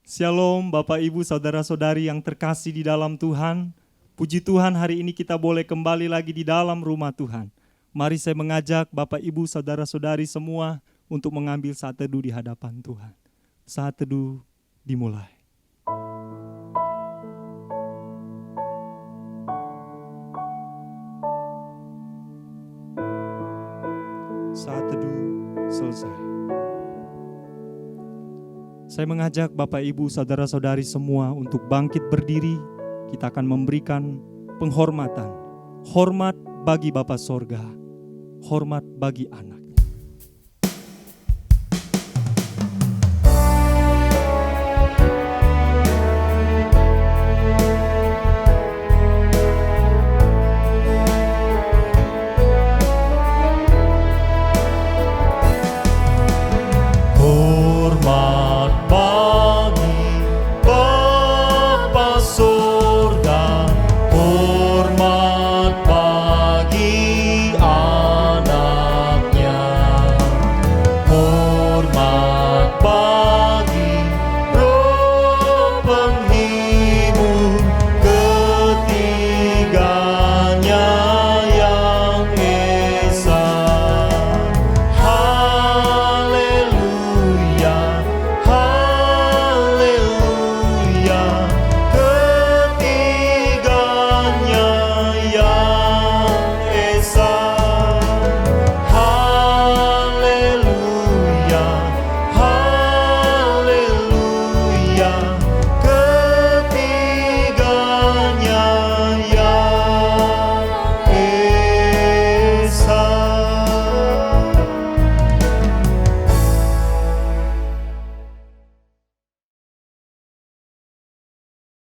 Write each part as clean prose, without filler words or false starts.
Shalom Bapak Ibu Saudara-saudari yang terkasih di dalam Tuhan. Puji Tuhan hari ini kita boleh kembali lagi di dalam rumah Tuhan. Mari saya mengajak Bapak Ibu Saudara-saudari semua untuk mengambil saat teduh di hadapan Tuhan. Saat teduh dimulai. Saat teduh selesai. Saya mengajak Bapak Ibu Saudara-saudari semua untuk bangkit berdiri. Kita akan memberikan penghormatan. Hormat bagi Bapa Sorga, hormat bagi anak.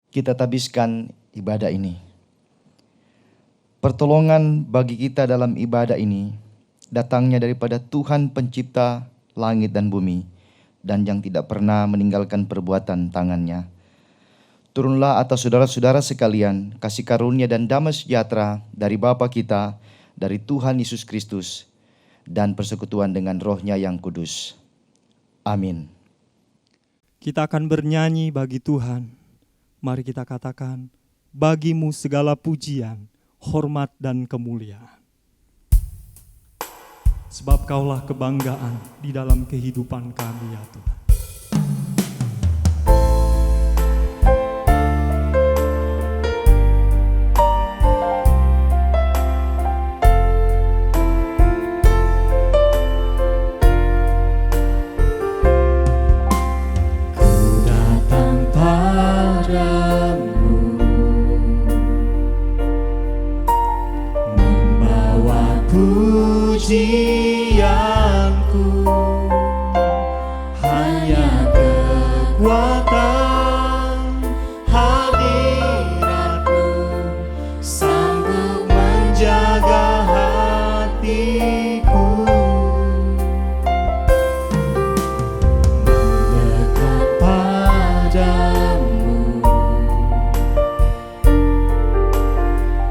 Kita tabiskan ibadah ini. Pertolongan bagi kita dalam ibadah ini datangnya daripada Tuhan pencipta langit dan bumi dan yang tidak pernah meninggalkan perbuatan tangannya. Turunlah atas saudara-saudara sekalian kasih karunia dan damai sejahtera dari Bapa kita, dari Tuhan Yesus Kristus, dan persekutuan dengan Roh-Nya yang kudus. Amin. Kita akan bernyanyi bagi Tuhan. Mari kita katakan, bagimu segala pujian, hormat dan kemuliaan. Sebab kaulah kebanggaan di dalam kehidupan kami ya Tuhan. Pujianku hanya kekuatan hadiratmu sanggup menjaga hatiku, mendekat padamu,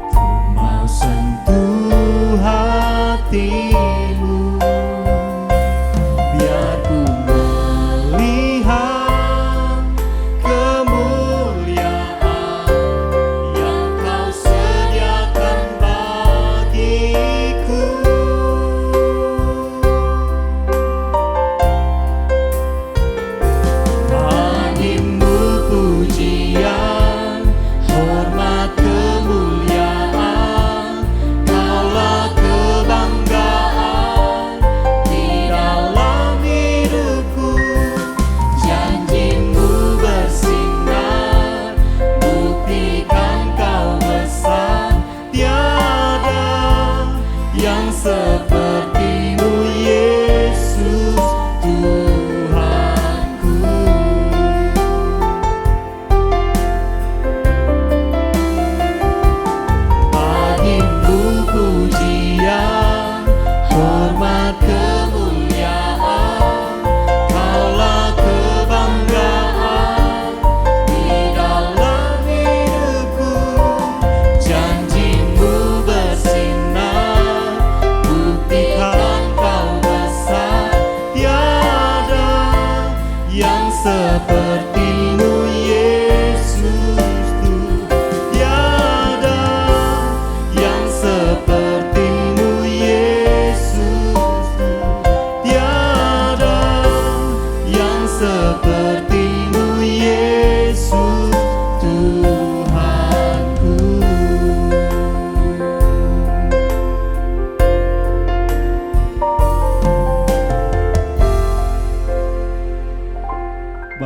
ku mau sentuh hatimu.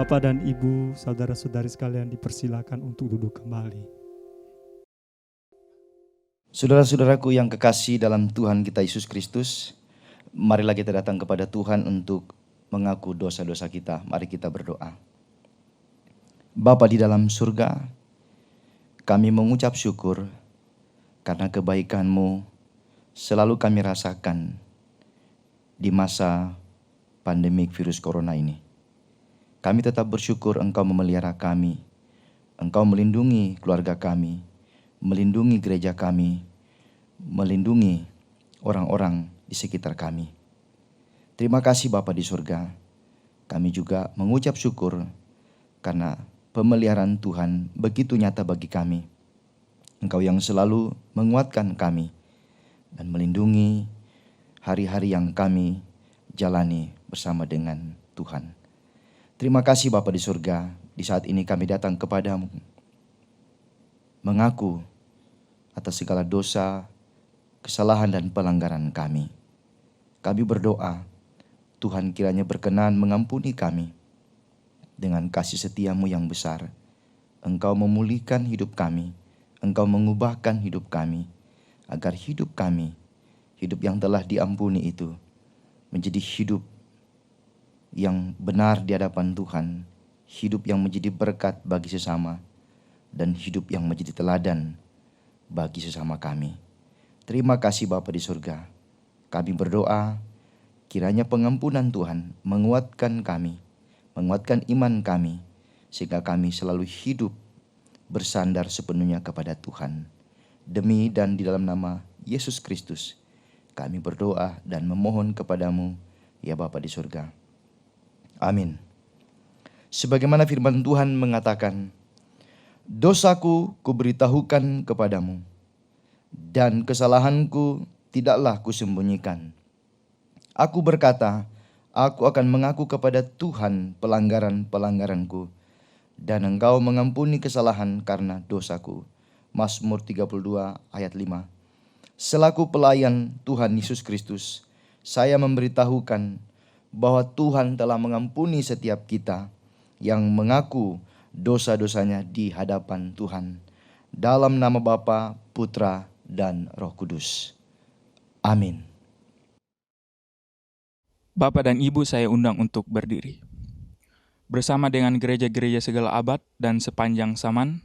Bapak dan Ibu, saudara-saudari sekalian dipersilakan untuk duduk kembali. Saudara-saudaraku yang kekasih dalam Tuhan kita Yesus Kristus, marilah kita datang kepada Tuhan untuk mengaku dosa-dosa kita. Mari kita berdoa. Bapa di dalam surga, kami mengucap syukur karena kebaikan-Mu selalu kami rasakan di masa pandemik virus corona ini. Kami tetap bersyukur Engkau memelihara kami, Engkau melindungi keluarga kami, melindungi gereja kami, melindungi orang-orang di sekitar kami. Terima kasih Bapa di surga. Kami juga mengucap syukur karena pemeliharaan Tuhan begitu nyata bagi kami. Engkau yang selalu menguatkan kami dan melindungi hari-hari yang kami jalani bersama dengan Tuhan. Terima kasih Bapa di surga, di saat ini kami datang kepadamu, mengaku atas segala dosa, kesalahan dan pelanggaran kami. Kami berdoa, Tuhan kiranya berkenan mengampuni kami. Dengan kasih setia-Mu yang besar, Engkau memulihkan hidup kami, Engkau mengubahkan hidup kami, agar hidup kami, hidup yang telah diampuni itu, menjadi hidup yang benar di hadapan Tuhan, hidup yang menjadi berkat bagi sesama, dan hidup yang menjadi teladan bagi sesama kami. Terima kasih Bapa di surga. Kami berdoa, kiranya pengampunan Tuhan menguatkan kami, menguatkan iman kami, sehingga kami selalu hidup bersandar sepenuhnya kepada Tuhan. Demi dan di dalam nama Yesus Kristus, kami berdoa dan memohon kepadamu, ya Bapa di surga. Amin. Sebagaimana firman Tuhan mengatakan, dosaku kuberitahukan kepadamu, dan kesalahanku tidaklah kusembunyikan. Aku berkata, aku akan mengaku kepada Tuhan pelanggaran-pelanggaranku, dan Engkau mengampuni kesalahan karena dosaku. Mazmur 32 ayat 5. Selaku pelayan Tuhan Yesus Kristus, saya memberitahukan bahwa Tuhan telah mengampuni setiap kita yang mengaku dosa-dosanya di hadapan Tuhan. Dalam nama Bapa, Putra, dan Roh Kudus. Amin. Bapak dan Ibu saya undang untuk berdiri. Bersama dengan gereja-gereja segala abad dan sepanjang zaman,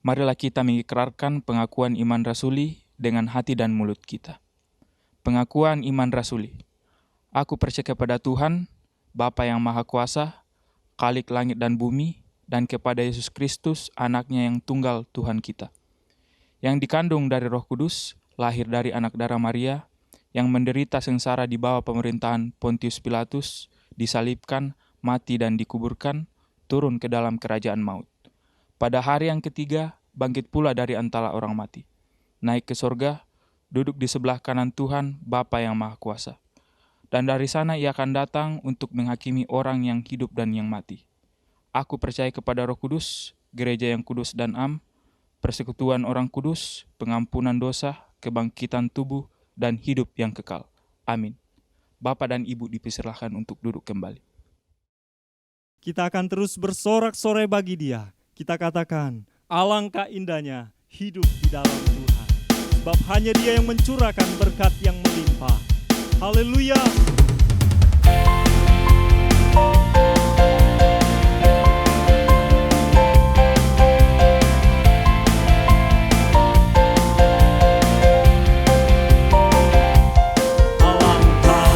marilah kita mengikrarkan pengakuan iman rasuli dengan hati dan mulut kita. Pengakuan iman rasuli. Aku percaya kepada Tuhan, Bapa yang Maha Kuasa, Khalik langit dan bumi, dan kepada Yesus Kristus, anaknya yang tunggal Tuhan kita, yang dikandung dari Roh Kudus, lahir dari anak darah Maria, yang menderita sengsara di bawah pemerintahan Pontius Pilatus, disalibkan, mati dan dikuburkan, turun ke dalam kerajaan maut. Pada hari yang ketiga, bangkit pula dari antara orang mati, naik ke sorga, duduk di sebelah kanan Tuhan, Bapa yang Maha Kuasa. Dan dari sana ia akan datang untuk menghakimi orang yang hidup dan yang mati. Aku percaya kepada Roh Kudus, gereja yang kudus dan am, persekutuan orang kudus, pengampunan dosa, kebangkitan tubuh, dan hidup yang kekal. Amin. Bapak dan Ibu dipersilahkan untuk duduk kembali. Kita akan terus bersorak-sorai bagi Dia. Kita katakan, alangkah indahnya hidup di dalam Tuhan. Sebab hanya Dia yang mencurahkan berkat yang melimpah. Haleluya. Alangkah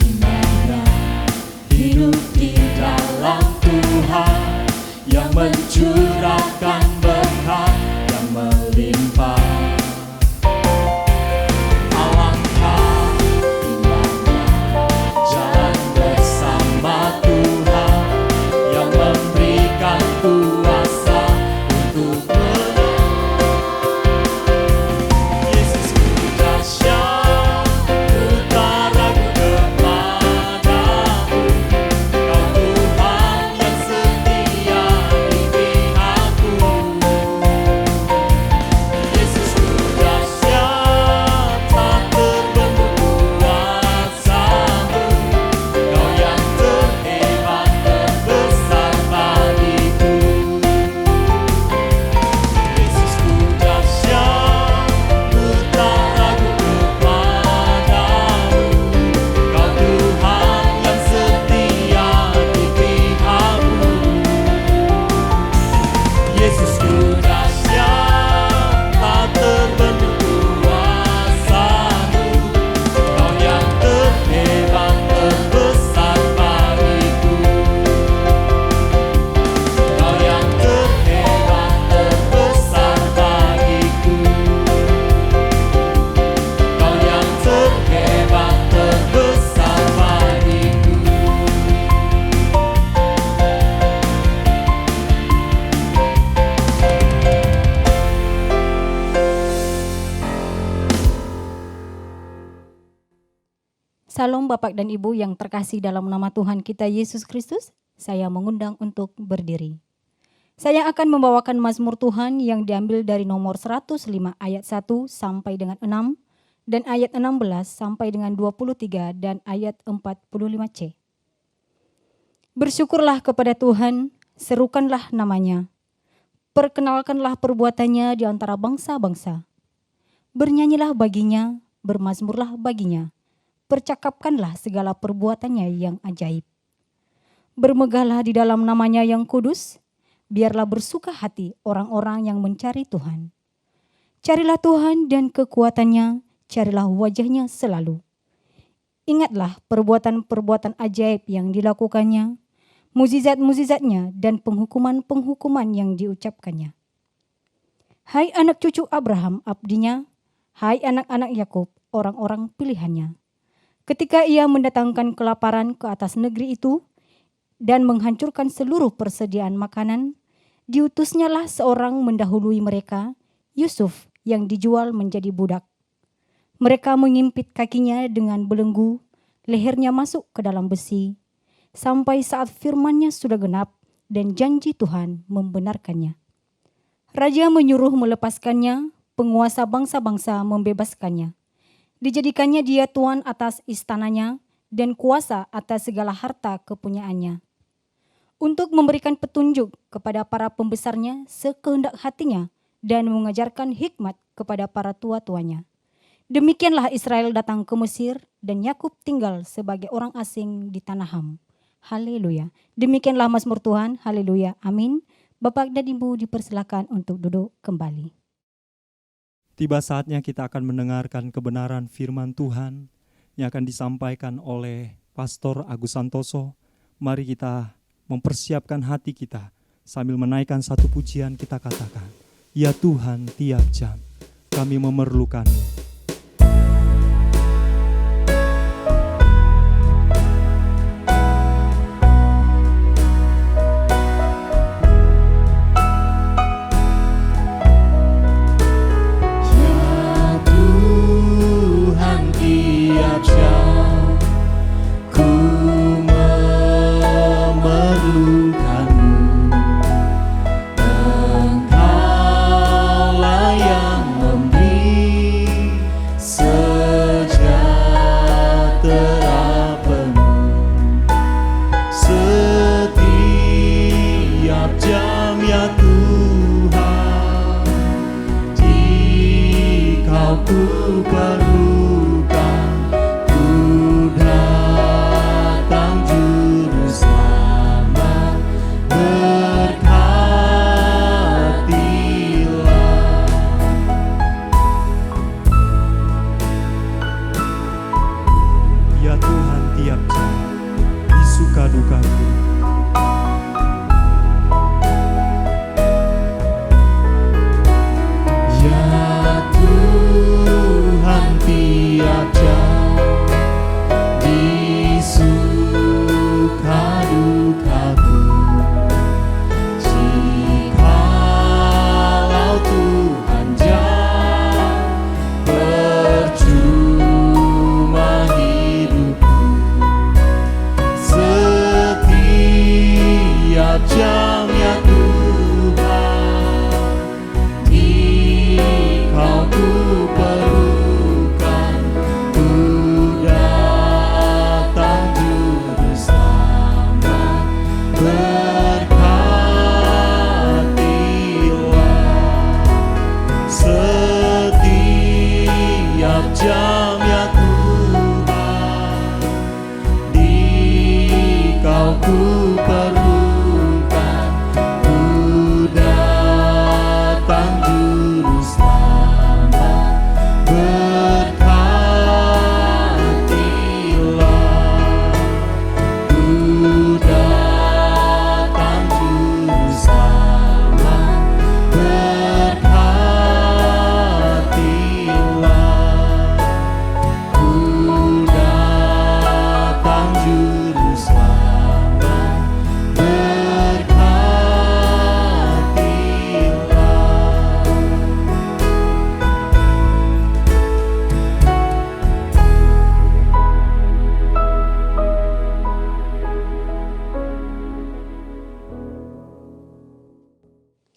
indahnya hidup di dalam Tuhan, yang mencurahkan berkat yang melimpah. Alangkah indahnya jalan bersama Tuhan. Salam Bapak dan Ibu yang terkasih dalam nama Tuhan kita Yesus Kristus, saya mengundang untuk berdiri. Saya akan membawakan mazmur Tuhan yang diambil dari nomor 105 ayat 1 sampai dengan 6 dan ayat 16 sampai dengan 23 dan ayat 45C. Bersyukurlah kepada Tuhan, serukanlah namanya. Perkenalkanlah perbuatannya di antara bangsa-bangsa. Bernyanyilah baginya, bermazmurlah baginya. Percakapkanlah segala perbuatannya yang ajaib. Bermegahlah di dalam namanya yang kudus, biarlah bersuka hati orang-orang yang mencari Tuhan. Carilah Tuhan dan kekuatannya, carilah wajahnya selalu. Ingatlah perbuatan-perbuatan ajaib yang dilakukannya, mukjizat-mukjizatnya dan penghukuman-penghukuman yang diucapkannya. Hai anak cucu Abraham abdinya, hai anak-anak Yakub, orang-orang pilihannya. Ketika ia mendatangkan kelaparan ke atas negeri itu dan menghancurkan seluruh persediaan makanan, diutusnyalah seorang mendahului mereka, Yusuf yang dijual menjadi budak. Mereka mengimpit kakinya dengan belenggu, lehernya masuk ke dalam besi, sampai saat firman-Nya sudah genap dan janji Tuhan membenarkannya. Raja menyuruh melepaskannya, penguasa bangsa-bangsa membebaskannya. Dijadikannya dia tuan atas istananya dan kuasa atas segala harta kepunyaannya. Untuk memberikan petunjuk kepada para pembesarnya sekehendak hatinya dan mengajarkan hikmat kepada para tua-tuanya. Demikianlah Israel datang ke Mesir dan Yakub tinggal sebagai orang asing di tanah Ham. Haleluya. Demikianlah mazmur Tuhan. Haleluya. Amin. Bapak dan Ibu dipersilakan untuk duduk kembali. Tiba saatnya kita akan mendengarkan kebenaran firman Tuhan yang akan disampaikan oleh Pastor Agus Santoso. Mari kita mempersiapkan hati kita sambil menaikkan satu pujian, kita katakan, ya Tuhan, tiap jam kami memerlukan-Mu. Ya Tuhan,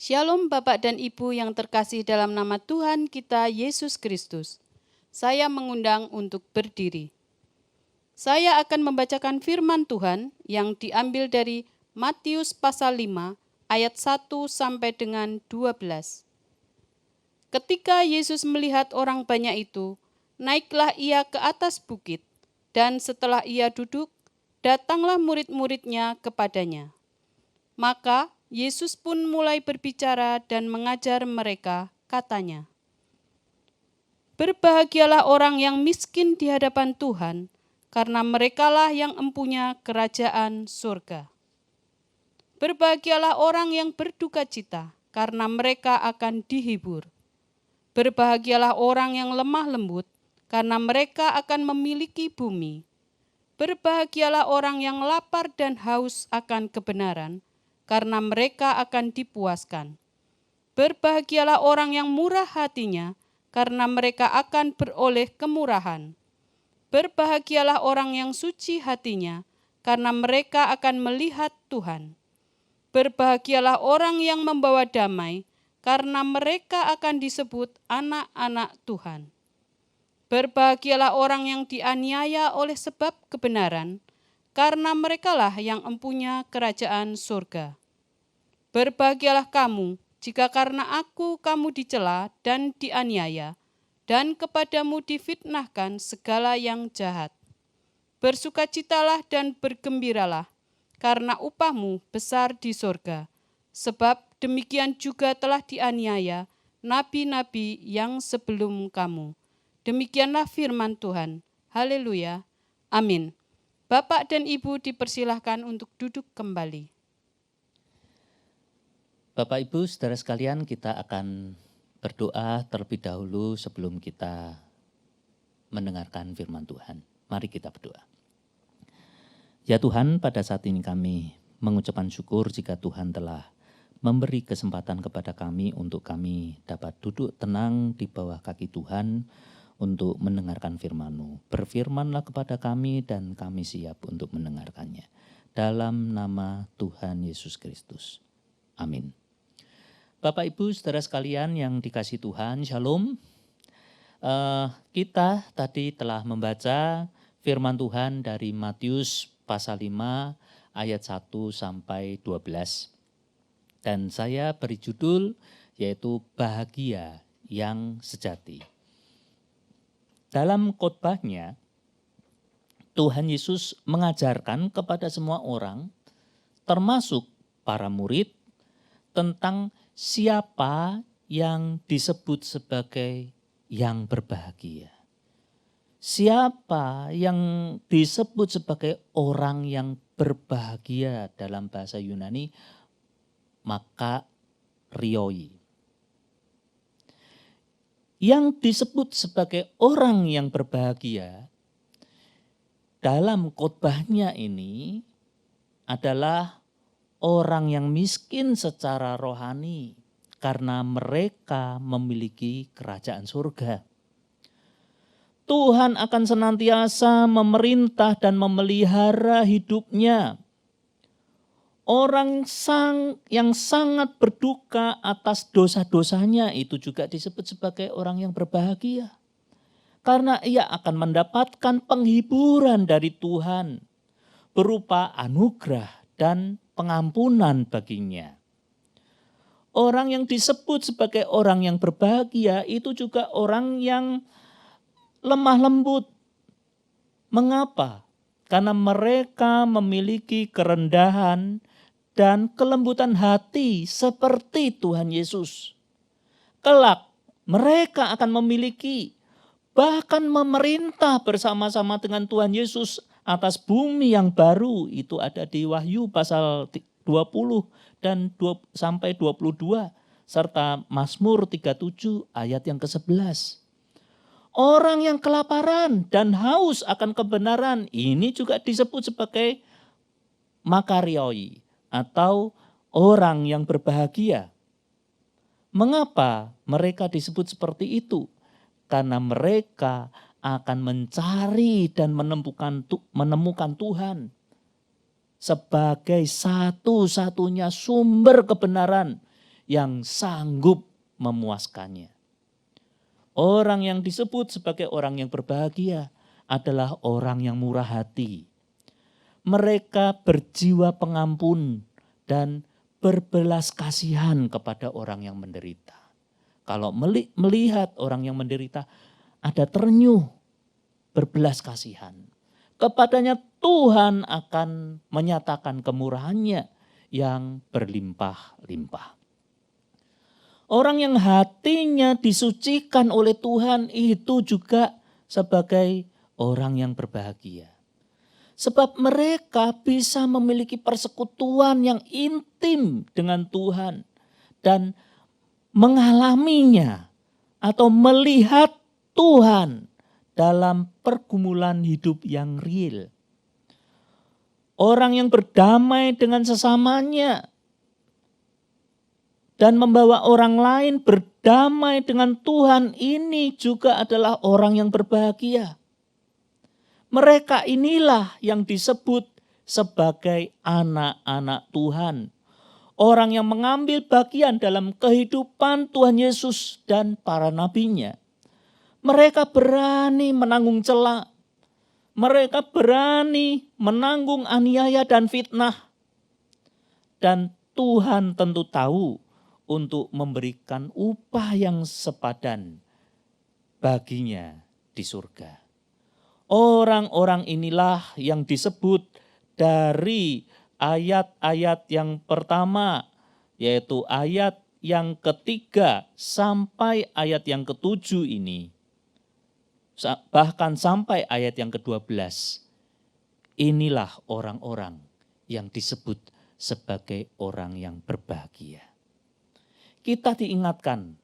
Shalom Bapak dan Ibu yang terkasih dalam nama Tuhan kita Yesus Kristus. Saya mengundang untuk berdiri. Saya akan membacakan firman Tuhan yang diambil dari Matius pasal 5 ayat 1 sampai dengan 12. Ketika Yesus melihat orang banyak itu, naiklah ia ke atas bukit, dan setelah ia duduk, datanglah murid-muridnya kepadanya. Maka Yesus pun mulai berbicara dan mengajar mereka, katanya, "Berbahagialah orang yang miskin di hadapan Tuhan, karena merekalah yang empunya kerajaan surga. Berbahagialah orang yang berduka cita, karena mereka akan dihibur. Berbahagialah orang yang lemah lembut, karena mereka akan memiliki bumi. Berbahagialah orang yang lapar dan haus akan kebenaran, karena mereka akan dipuaskan. Berbahagialah orang yang murah hatinya, karena mereka akan beroleh kemurahan. Berbahagialah orang yang suci hatinya, karena mereka akan melihat Tuhan. Berbahagialah orang yang membawa damai, karena mereka akan disebut anak-anak Tuhan. Berbahagialah orang yang dianiaya oleh sebab kebenaran, karena merekalah yang empunya kerajaan surga. Berbahagialah kamu, jika karena aku kamu dicela dan dianiaya, dan kepadamu difitnahkan segala yang jahat. Bersukacitalah dan bergembiralah, karena upahmu besar di surga, sebab demikian juga telah dianiaya nabi-nabi yang sebelum kamu. Demikianlah firman Tuhan. Haleluya. Amin. Bapak dan Ibu dipersilahkan untuk duduk kembali. Bapak Ibu, saudara sekalian, kita akan berdoa terlebih dahulu sebelum kita mendengarkan firman Tuhan. Mari kita berdoa. Ya Tuhan, pada saat ini kami mengucapkan syukur jika Tuhan telah memberi kesempatan kepada kami untuk kami dapat duduk tenang di bawah kaki Tuhan untuk mendengarkan firman-Mu. Berfirmanlah kepada kami dan kami siap untuk mendengarkannya. Dalam nama Tuhan Yesus Kristus. Amin. Bapak Ibu saudara sekalian yang dikasihi Tuhan, Shalom. Kita tadi telah membaca firman Tuhan dari Matius pasal 5 ayat 1 sampai 12. Dan saya beri judul yaitu Bahagia yang Sejati. Dalam khotbahnya, Tuhan Yesus mengajarkan kepada semua orang, termasuk para murid, tentang siapa yang disebut sebagai yang berbahagia. Siapa yang disebut sebagai orang yang berbahagia dalam bahasa Yunani, maka rioi. Yang disebut sebagai orang yang berbahagia dalam khotbahnya ini adalah orang yang miskin secara rohani karena mereka memiliki kerajaan surga. Tuhan akan senantiasa memerintah dan memelihara hidupnya. Orang yang sangat berduka atas dosa-dosanya itu juga disebut sebagai orang yang berbahagia. Karena ia akan mendapatkan penghiburan dari Tuhan berupa anugerah dan pengampunan baginya. Orang yang disebut sebagai orang yang berbahagia itu juga orang yang lemah lembut. Mengapa? Karena mereka memiliki kerendahan dan kelembutan hati seperti Tuhan Yesus. Kelak mereka akan memiliki, bahkan memerintah bersama-sama dengan Tuhan Yesus atas bumi yang baru. Itu ada di Wahyu pasal 20 dan sampai 22 serta Mazmur 37 ayat yang ke-11. Orang yang kelaparan dan haus akan kebenaran ini juga disebut sebagai makarioi atau orang yang berbahagia. Mengapa mereka disebut seperti itu? Karena mereka akan mencari dan menemukan Tuhan sebagai satu-satunya sumber kebenaran yang sanggup memuaskannya. Orang yang disebut sebagai orang yang berbahagia adalah orang yang murah hati. Mereka berjiwa pengampun dan berbelas kasihan kepada orang yang menderita. Kalau melihat orang yang menderita, ada terenyuh, berbelas kasihan. Kepadanya Tuhan akan menyatakan kemurahannya yang berlimpah-limpah. Orang yang hatinya disucikan oleh Tuhan itu juga sebagai orang yang berbahagia. Sebab mereka bisa memiliki persekutuan yang intim dengan Tuhan dan mengalaminya atau melihat Tuhan dalam pergumulan hidup yang real. Orang yang berdamai dengan sesamanya dan membawa orang lain berdamai dengan Tuhan, ini juga adalah orang yang berbahagia. Mereka inilah yang disebut sebagai anak-anak Tuhan. Orang yang mengambil bagian dalam kehidupan Tuhan Yesus dan para nabinya. Mereka berani menanggung cela. Mereka berani menanggung aniaya dan fitnah. Dan Tuhan tentu tahu untuk memberikan upah yang sepadan baginya di surga. Orang-orang inilah yang disebut dari ayat-ayat yang pertama, yaitu ayat yang ketiga sampai ayat yang ketujuh ini. Bahkan sampai ayat yang ke-12. Inilah orang-orang yang disebut sebagai orang yang berbahagia. Kita diingatkan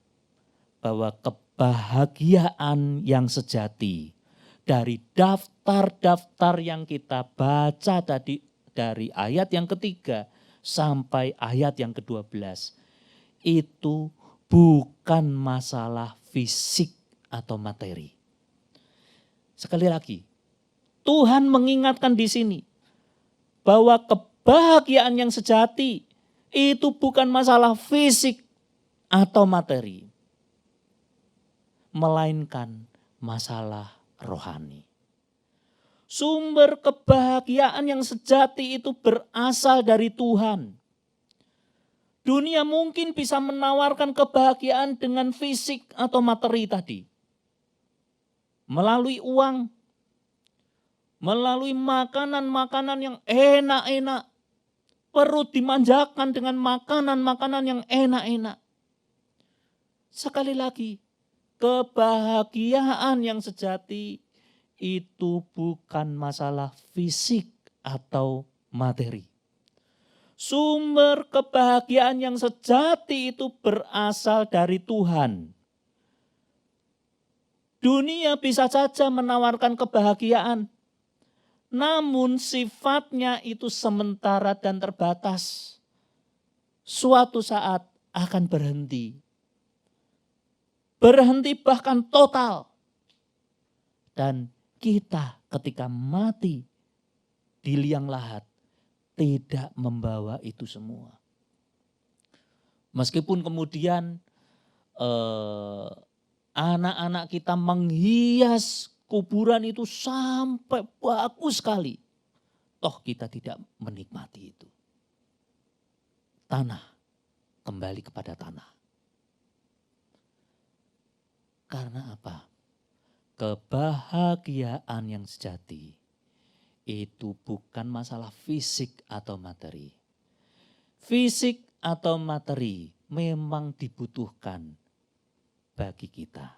bahwa kebahagiaan yang sejati dari daftar-daftar yang kita baca tadi dari ayat yang ketiga sampai ayat yang ke-12 itu bukan masalah fisik atau materi. Sekali lagi, Tuhan mengingatkan di sini bahwa kebahagiaan yang sejati itu bukan masalah fisik atau materi, melainkan masalah rohani. Sumber kebahagiaan yang sejati itu berasal dari Tuhan. Dunia mungkin bisa menawarkan kebahagiaan dengan fisik atau materi tadi. Melalui uang, melalui makanan-makanan yang enak-enak. Perut dimanjakan dengan makanan-makanan yang enak-enak. Sekali lagi, kebahagiaan yang sejati itu bukan masalah fisik atau materi. Sumber kebahagiaan yang sejati itu berasal dari Tuhan. Dunia bisa saja menawarkan kebahagiaan, namun sifatnya itu sementara dan terbatas. Suatu saat akan berhenti. Berhenti bahkan total. Dan kita ketika mati di liang lahat tidak membawa itu semua. Meskipun kemudian anak-anak kita menghias kuburan itu sampai bagus sekali. Toh kita tidak menikmati itu. Tanah kembali kepada tanah. Karena apa? Kebahagiaan yang sejati itu bukan masalah fisik atau materi. Fisik atau materi memang dibutuhkan bagi kita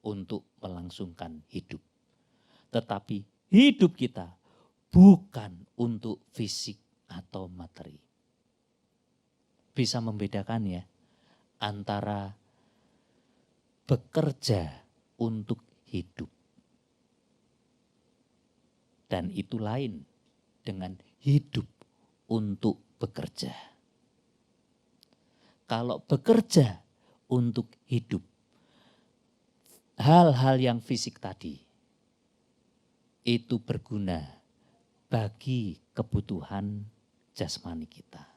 untuk melangsungkan hidup. Tetapi hidup kita bukan untuk fisik atau materi. Bisa membedakan ya antara bekerja untuk hidup. Dan itu lain dengan hidup untuk bekerja. Kalau bekerja untuk hidup, hal-hal yang fisik tadi itu berguna bagi kebutuhan jasmani kita.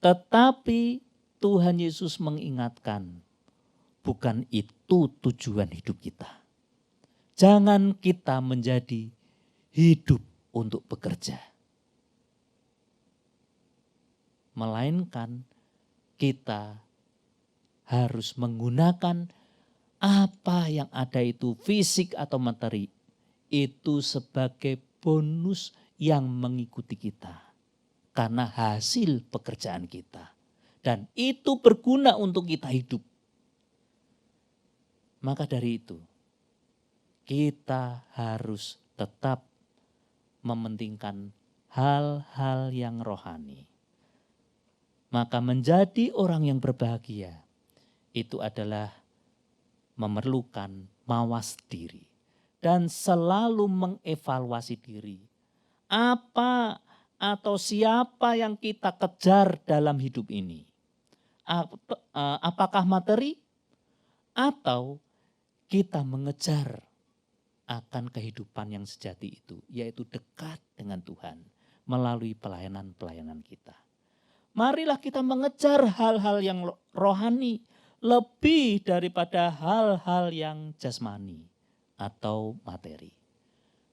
Tetapi Tuhan Yesus mengingatkan, bukan itu tujuan hidup kita. Jangan kita menjadi hidup untuk bekerja. Melainkan kita harus menggunakan apa yang ada itu, fisik atau materi, itu sebagai bonus yang mengikuti kita. Karena hasil pekerjaan kita. Dan itu berguna untuk kita hidup. Maka dari itu, kita harus tetap mementingkan hal-hal yang rohani. Maka menjadi orang yang berbahagia itu adalah memerlukan mawas diri dan selalu mengevaluasi diri. Apa atau siapa yang kita kejar dalam hidup ini? Apakah materi atau kita mengejar akan kehidupan yang sejati itu, yaitu dekat dengan Tuhan melalui pelayanan-pelayanan kita. Marilah kita mengejar hal-hal yang rohani lebih daripada hal-hal yang jasmani atau materi.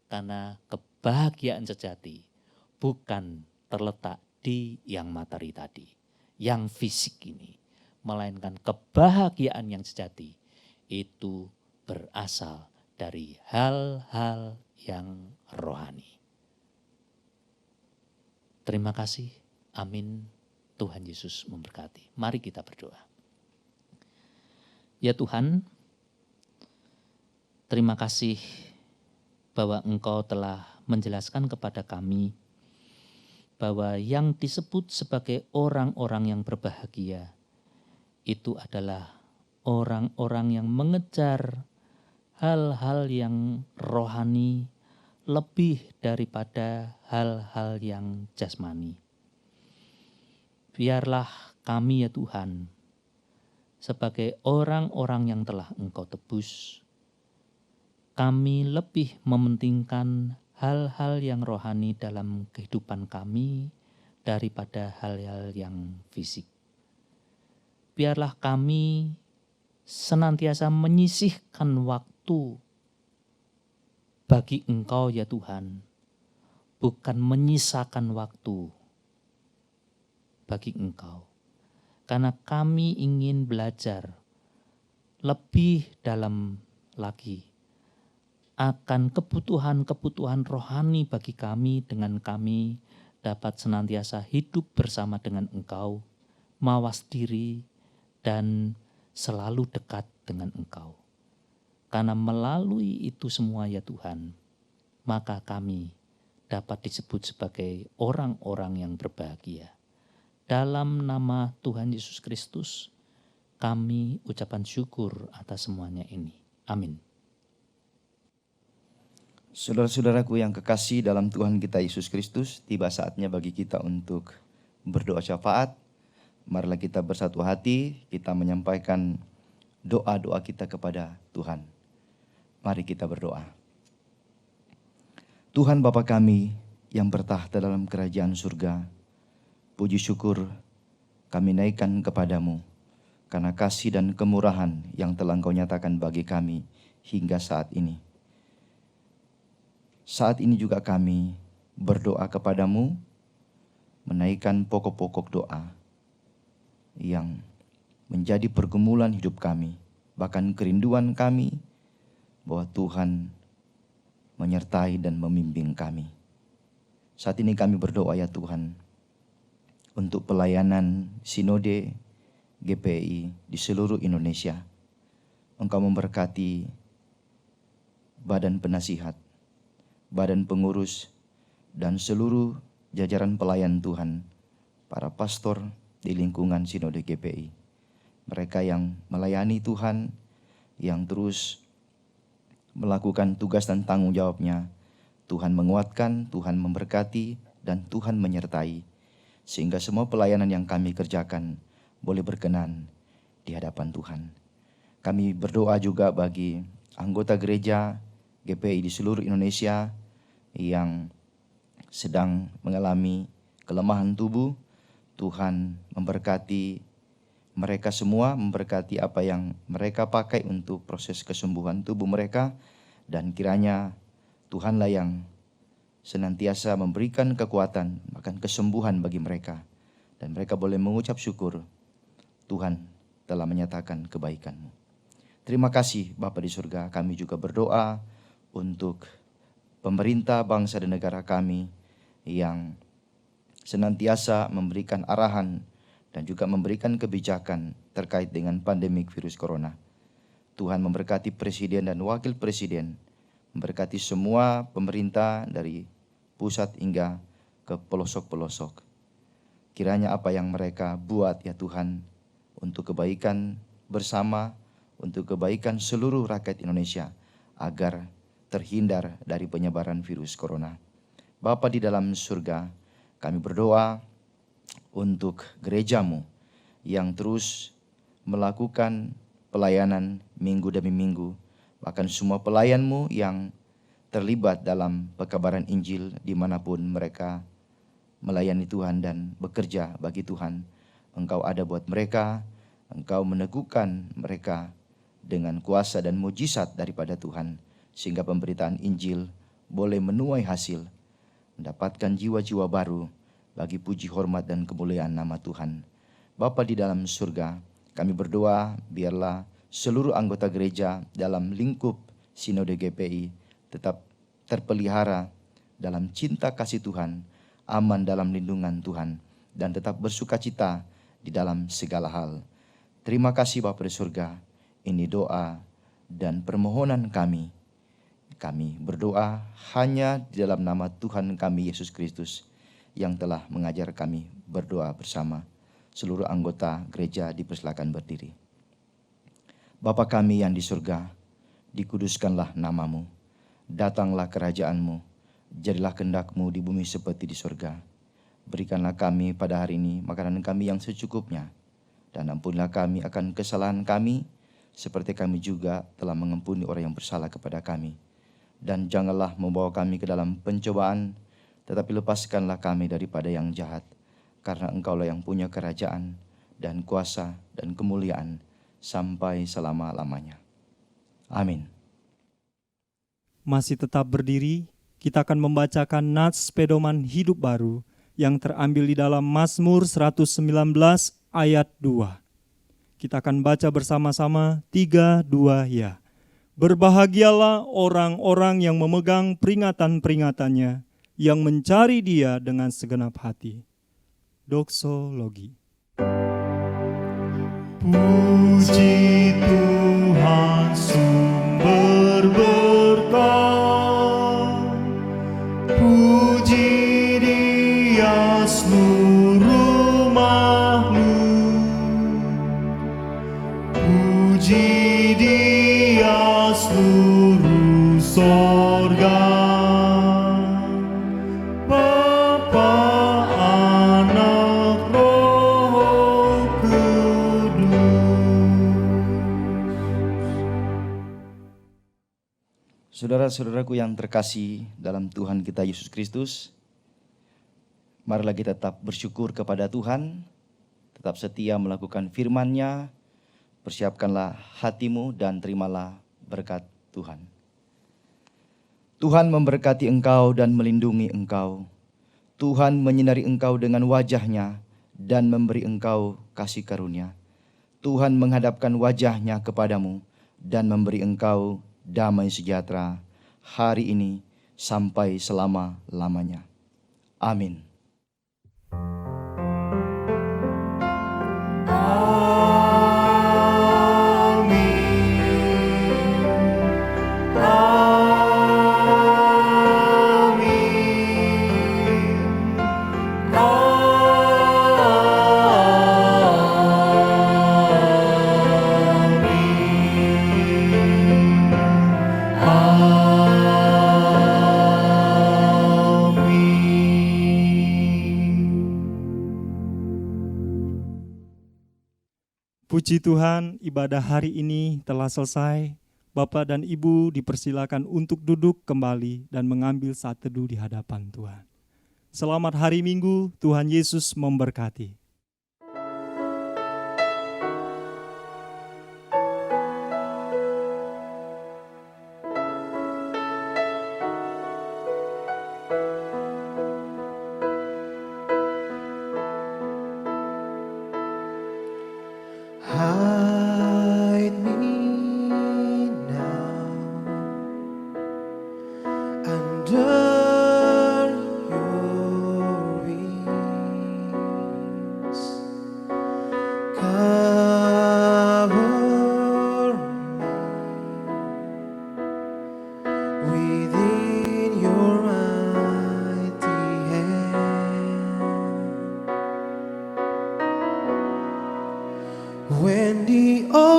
Karena kebahagiaan sejati bukan terletak di yang materi tadi, yang fisik ini. Melainkan kebahagiaan yang sejati itu berasal dari hal-hal yang rohani. Terima kasih. Amin. Tuhan Yesus memberkati. Mari kita berdoa. Ya Tuhan, terima kasih bahwa Engkau telah menjelaskan kepada kami bahwa yang disebut sebagai orang-orang yang berbahagia itu adalah orang-orang yang mengejar hal-hal yang rohani lebih daripada hal-hal yang jasmani. Biarlah kami ya Tuhan, sebagai orang-orang yang telah Engkau tebus, kami lebih mementingkan hal-hal yang rohani dalam kehidupan kami daripada hal-hal yang fisik. Biarlah kami senantiasa menyisihkan waktu bagi Engkau ya Tuhan, bukan menyisakan waktu bagi Engkau. Karena kami ingin belajar lebih dalam lagi akan kebutuhan-kebutuhan rohani bagi kami dengan kami dapat senantiasa hidup bersama dengan Engkau, mawas diri dan selalu dekat dengan Engkau. Karena melalui itu semua ya Tuhan, maka kami dapat disebut sebagai orang-orang yang berbahagia. Dalam nama Tuhan Yesus Kristus, kami ucapan syukur atas semuanya ini. Amin. Saudara-saudaraku yang kekasih dalam Tuhan kita Yesus Kristus, tiba saatnya bagi kita untuk berdoa syafaat. Marilah kita bersatu hati, kita menyampaikan doa-doa kita kepada Tuhan. Mari kita berdoa. Tuhan Bapa kami yang bertahta dalam kerajaan surga, puji syukur kami naikkan kepadamu karena kasih dan kemurahan yang telah Engkau nyatakan bagi kami hingga saat ini. Saat ini juga kami berdoa kepadamu, menaikkan pokok-pokok doa yang menjadi pergumulan hidup kami, bahkan kerinduan kami bahwa Tuhan menyertai dan membimbing kami. Saat ini kami berdoa ya Tuhan, untuk pelayanan Sinode GPI di seluruh Indonesia. Engkau memberkati badan penasihat, badan pengurus, dan seluruh jajaran pelayan Tuhan, para pastor di lingkungan Sinode GPI. Mereka yang melayani Tuhan, yang terus melakukan tugas dan tanggung jawabnya. Tuhan menguatkan, Tuhan memberkati, dan Tuhan menyertai. Sehingga semua pelayanan yang kami kerjakan boleh berkenan di hadapan Tuhan. Kami berdoa juga bagi anggota gereja GPI di seluruh Indonesia yang sedang mengalami kelemahan tubuh. Tuhan memberkati mereka semua, memberkati apa yang mereka pakai untuk proses kesembuhan tubuh mereka, dan kiranya Tuhanlah yang senantiasa memberikan kekuatan, bahkan kesembuhan bagi mereka, dan mereka boleh mengucap syukur Tuhan telah menyatakan kebaikan-Mu. Terima kasih Bapa di surga. Kami juga berdoa untuk pemerintah bangsa dan negara kami yang senantiasa memberikan arahan dan juga memberikan kebijakan terkait dengan pandemik virus corona. Tuhan memberkati presiden dan wakil presiden, memberkati semua pemerintah dari pusat hingga ke pelosok-pelosok. Kiranya apa yang mereka buat ya Tuhan, untuk kebaikan bersama, untuk kebaikan seluruh rakyat Indonesia, agar terhindar dari penyebaran virus corona. Bapa di dalam surga, kami berdoa untuk gereja-Mu yang terus melakukan pelayanan minggu demi minggu, bahkan semua pelayan-Mu yang terlibat dalam pekabaran Injil dimanapun mereka melayani Tuhan dan bekerja bagi Tuhan. Engkau ada buat mereka, Engkau meneguhkan mereka dengan kuasa dan mujizat daripada Tuhan, sehingga pemberitaan Injil boleh menuai hasil, mendapatkan jiwa-jiwa baru bagi puji hormat dan kemuliaan nama Tuhan. Bapa di dalam surga, kami berdoa biarlah seluruh anggota gereja dalam lingkup Sinode GPI tetap terpelihara dalam cinta kasih Tuhan, aman dalam lindungan Tuhan, dan tetap bersukacita di dalam segala hal. Terima kasih Bapa di surga, ini doa dan permohonan kami. Kami berdoa hanya di dalam nama Tuhan kami Yesus Kristus yang telah mengajar kami berdoa bersama. Seluruh anggota gereja dipersilakan berdiri. Bapa kami yang di surga, dikuduskanlah nama-Mu, datanglah kerajaan-Mu, jadilah kehendak-Mu di bumi seperti di surga. Berikanlah kami pada hari ini makanan kami yang secukupnya, dan ampunilah kami akan kesalahan kami, seperti kami juga telah mengampuni orang yang bersalah kepada kami. Dan janganlah membawa kami ke dalam pencobaan, tetapi lepaskanlah kami daripada yang jahat, karena Engkaulah yang punya kerajaan dan kuasa dan kemuliaan sampai selama-lamanya. Amin. Masih tetap berdiri, kita akan membacakan nats pedoman hidup baru yang terambil di dalam Mazmur 119 ayat 2. Kita akan baca bersama-sama 3, 2, ya. Berbahagialah orang-orang yang memegang peringatan-peringatannya, yang mencari Dia dengan segenap hati. Doksologi. Puji Tuhan sumber berkah, puji Dia seluruh makhluk, puji Dia seluruh sorga. Saudara-saudaraku yang terkasih dalam Tuhan kita Yesus Kristus, marilah kita tetap bersyukur kepada Tuhan, tetap setia melakukan firman-Nya, persiapkanlah hatimu dan terimalah berkat Tuhan. Tuhan memberkati engkau dan melindungi engkau. Tuhan menyinari engkau dengan wajah-Nya dan memberi engkau kasih karunia. Tuhan menghadapkan wajah-Nya kepadamu dan memberi engkau damai sejahtera hari ini sampai selama-lamanya. Amin. Puji Tuhan, ibadah hari ini telah selesai. Bapak dan Ibu dipersilakan untuk duduk kembali dan mengambil saat teduh di hadapan Tuhan. Selamat hari Minggu, Tuhan Yesus memberkati.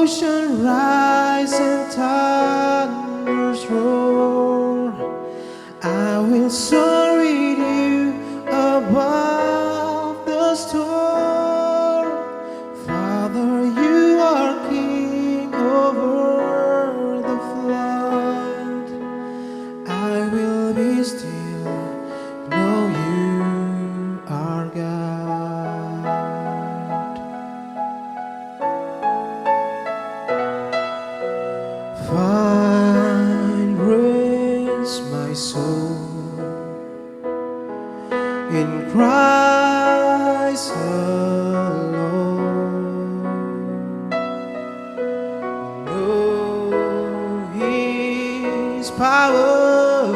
ocean rise and thunders roar, I will soar with you above the storm. Father, you are king over the flood. I will be still, know you are God. Find rest, my soul, in Christ alone. Know His power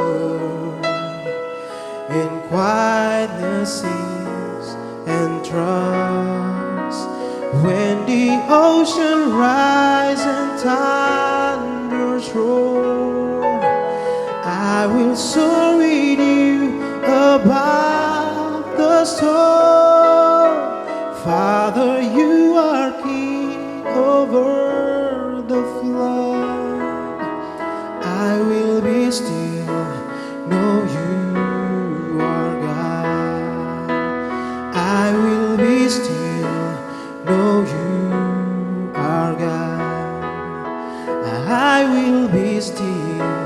in quietness and trust. When the ocean rise and thunders roar, I will soar with you above the storm. Father, you are king over the flood. I will be still, know you are God. I will be still, know you are God. I will be still,